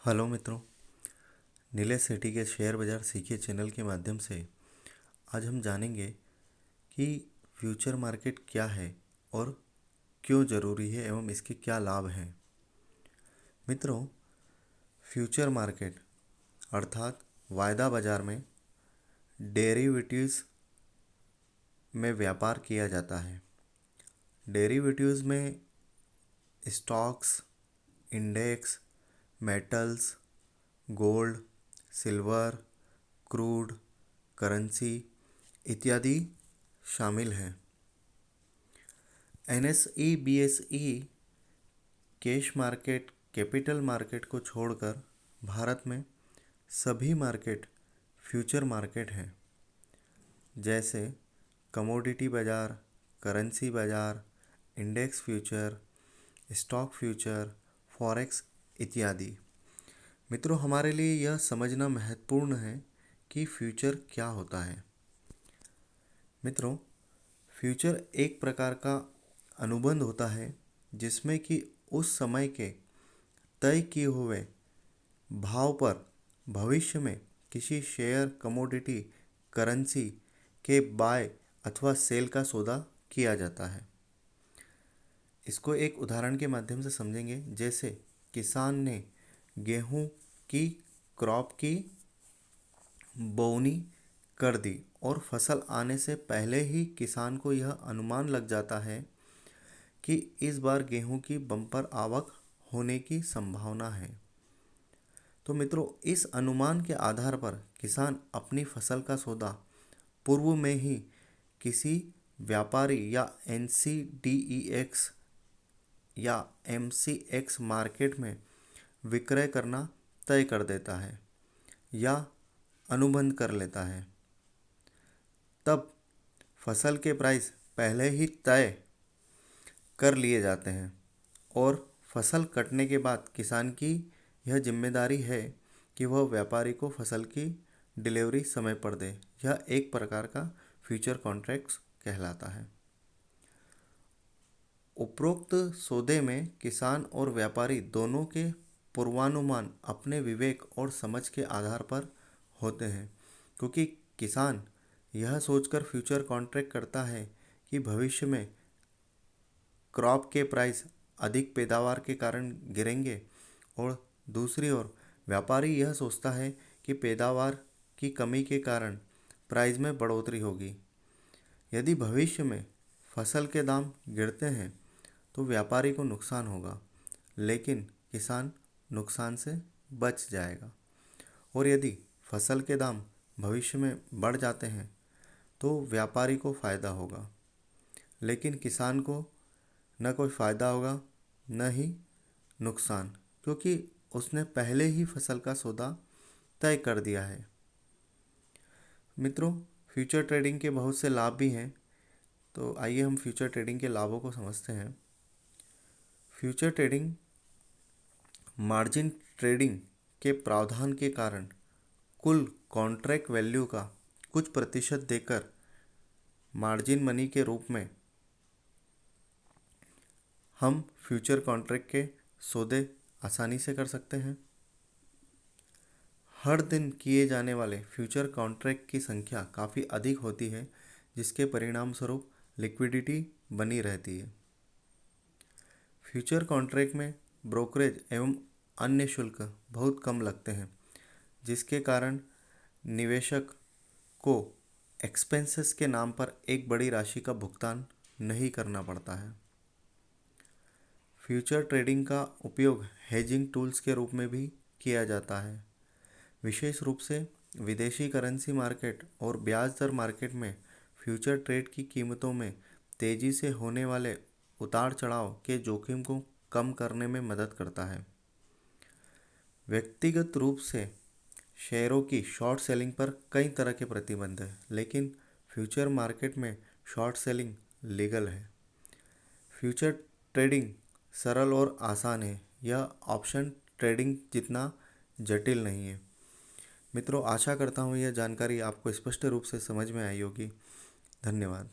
Hello मित्रों, नीलेश सेठी के share बाजार सीखिए चैनल के माध्यम से आज हम जानेंगे कि फ्यूचर मार्केट क्या है और क्यों ज़रूरी है एवं इसके क्या लाभ हैं। मित्रों, फ्यूचर मार्केट अर्थात वायदा बाजार में डेरिवेटिव्स में व्यापार किया जाता है। डेरिवेटिव्स में stocks, index, metals, gold, silver, crude, currency इत्यादि शामिल हैं। NSE BSE cash market, capital market को छोड़कर भारत में सभी मार्केट फ्यूचर मार्केट हैं, जैसे कमोडिटी बाज़ार, करेंसी बाज़ार, index future, stock future, forex इत्यादि। मित्रों, हमारे लिए यह समझना महत्वपूर्ण है कि फ्यूचर क्या होता है। मित्रों, फ्यूचर एक प्रकार का अनुबंध होता है जिसमें कि उस समय के तय किए हुए भाव पर भविष्य में किसी शेयर, कमोडिटी, करेंसी के बाय अथवा सेल का सौदा किया जाता है। इसको एक उदाहरण के माध्यम से समझेंगे। जैसे किसान ने गेहूं की क्रॉप की बोवनी कर दी और फसल आने से पहले ही किसान को यह अनुमान लग जाता है कि इस बार गेहूं की बम्पर आवक होने की संभावना है। तो मित्रों, इस अनुमान के आधार पर किसान अपनी फसल का सौदा पूर्व में ही किसी व्यापारी या एनसीडीईएक्स या एमसीएक्स मार्केट में विक्रय करना तय कर देता है या अनुबंध कर लेता है। तब फसल के प्राइस पहले ही तय कर लिए जाते हैं और फसल कटने के बाद किसान की यह जिम्मेदारी है कि वह व्यापारी को फसल की डिलीवरी समय पर दे। यह एक प्रकार का फ्यूचर कॉन्ट्रैक्ट्स कहलाता है। उपरोक्त सौदे में किसान और व्यापारी दोनों के पूर्वानुमान अपने विवेक और समझ के आधार पर होते हैं, क्योंकि किसान यह सोचकर फ्यूचर कॉन्ट्रैक्ट करता है कि भविष्य में क्रॉप के प्राइस अधिक पैदावार के कारण गिरेंगे, और दूसरी ओर व्यापारी यह सोचता है कि पैदावार की कमी के कारण प्राइस में बढ़ोतरी होगी। यदि भविष्य में फसल के दाम गिरते हैं तो व्यापारी को नुकसान होगा, लेकिन किसान नुकसान से बच जाएगा। और यदि फसल के दाम भविष्य में बढ़ जाते हैं तो व्यापारी को फ़ायदा होगा, लेकिन किसान को न कोई फ़ायदा होगा न ही नुकसान, क्योंकि उसने पहले ही फसल का सौदा तय कर दिया है। मित्रों, फ्यूचर ट्रेडिंग के बहुत से लाभ भी हैं, तो आइए हम फ्यूचर ट्रेडिंग के लाभों को समझते हैं। फ्यूचर ट्रेडिंग मार्जिन ट्रेडिंग के प्रावधान के कारण कुल कॉन्ट्रैक्ट वैल्यू का कुछ प्रतिशत देकर मार्जिन मनी के रूप में हम फ्यूचर कॉन्ट्रैक्ट के सौदे आसानी से कर सकते हैं। हर दिन किए जाने वाले फ्यूचर कॉन्ट्रैक्ट की संख्या काफ़ी अधिक होती है, जिसके परिणाम स्वरूप लिक्विडिटी बनी रहती है। फ्यूचर कॉन्ट्रैक्ट में ब्रोकरेज एवं अन्य शुल्क बहुत कम लगते हैं, जिसके कारण निवेशक को एक्सपेंसेस के नाम पर एक बड़ी राशि का भुगतान नहीं करना पड़ता है। फ्यूचर ट्रेडिंग का उपयोग हेजिंग टूल्स के रूप में भी किया जाता है। विशेष रूप से विदेशी करेंसी मार्केट और ब्याज दर मार्केट में फ्यूचर ट्रेड की कीमतों में तेज़ी से होने वाले उतार चढ़ाव के जोखिम को कम करने में मदद करता है। व्यक्तिगत रूप से शेयरों की शॉर्ट सेलिंग पर कई तरह के प्रतिबंध हैं, लेकिन फ्यूचर मार्केट में शॉर्ट सेलिंग लीगल है। फ्यूचर ट्रेडिंग सरल और आसान है, यह ऑप्शन ट्रेडिंग जितना जटिल नहीं है। मित्रों, आशा करता हूँ यह जानकारी आपको स्पष्ट रूप से समझ में आई होगी। धन्यवाद।